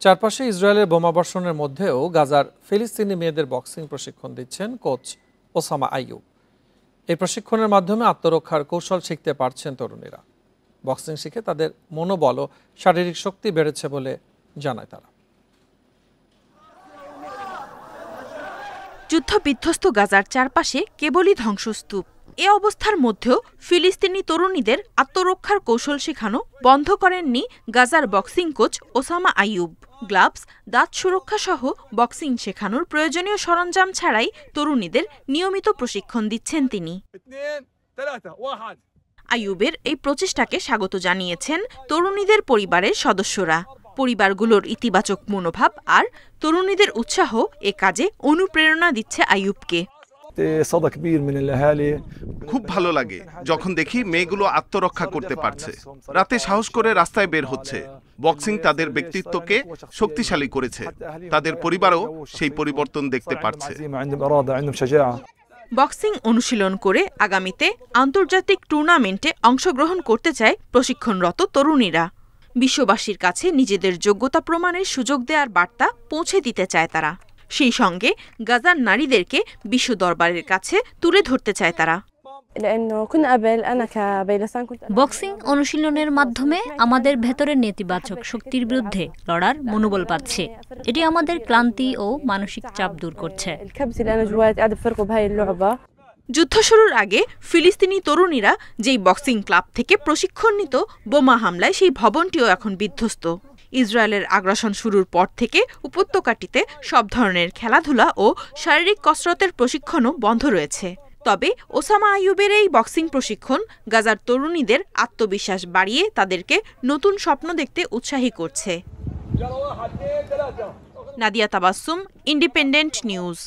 চারপাশে ইসরায়েলের বোমাবর্ষণের মধ্যেও গাজার ফিলিস্তিনি মেয়েদের বক্সিং প্রশিক্ষণ দিচ্ছেন কোচ ওসামা আইয়ুব। এই প্রশিক্ষণের মাধ্যমে আত্মরক্ষার কৌশল শিখতে পারছেন তরুণীরা। বক্সিং শিখে তাদের মনোবল ও শারীরিক শক্তি বেড়েছে বলে জানায় তারা। যুদ্ধবিধ্বস্ত গাজার চারপাশে কেবলই ধ্বংসস্তূপ। এ অবস্থার মধ্যেও ফিলিস্তিনি তরুণীদের আত্মরক্ষার কৌশল শেখানো বন্ধ করেননি গাজার boxing coach Osama Ayub. Gloves, দাঁত সুরক্ষা সহ বক্সিং শেখানোর প্রয়োজনীয় সরঞ্জাম ছাড়াই তরুণীদের নিয়মিত প্রশিক্ষণ দিচ্ছেন তিনি। আইয়ুবের এই প্রচেষ্টাকে স্বাগত জানিয়েছেন তরুণীদের পরিবারের সদস্যরা। পরিবারগুলোর ইতিবাচক মনোভাব আর তরুণীদের উৎসাহ এ কাজে অনুপ্রেরণা দিচ্ছে আইয়ুবকে। খুব ভালো লাগে যখন দেখি মেয়েগুলো আত্মরক্ষা করতে পারছে, রাতে সাহস করে রাস্তায় বের হচ্ছে। বক্সিং তাদের ব্যক্তিত্বকে শক্তিশালী করেছে, তাদের পরিবারও সেই পরিবর্তন দেখতে পারছে। বক্সিং অনুশীলন করে আগামীতে আন্তর্জাতিক টুর্নামেন্টে অংশগ্রহণ করতে চায় প্রশিক্ষণরত তরুণীরা। বিশ্ববাসীর কাছে নিজেদের যোগ্যতা প্রমাণের সুযোগ দেওয়ার বার্তা পৌঁছে দিতে চায় তারা। সেই সঙ্গে গাজার নারীদেরকে বিশ্ব দরবারের কাছে তুলে ধরতে চায় তারা। বক্সিং অনুশীলনের মাধ্যমে আমাদের ভেতরের নেতিবাচক শক্তির বিরুদ্ধে লড়ার মনোবল পাচ্ছে। এটি আমাদের ক্লান্তি ও মানসিক চাপ দূর করছে। যুদ্ধ শুরুর আগে ফিলিস্তিনি তরুণীরা যেই বক্সিং ক্লাব থেকে প্রশিক্ষণ নিত, বোমা হামলায় সেই ভবনটিও এখন বিধ্বস্ত। ইসরায়েলের আগ্রাসন শুরুর পর থেকে উপত্যকাটিতে সব ধরনের খেলাধুলা ও শারীরিক কসরতের প্রশিক্ষণও বন্ধ রয়েছে। তবে ওসামা আইয়ুবের এই বক্সিং প্রশিক্ষণ গাজার তরুণীদের আত্মবিশ্বাস বাড়িয়ে তাদেরকে নতুন স্বপ্ন দেখতে উৎসাহী করছে। Nadia Tabassum, independent news.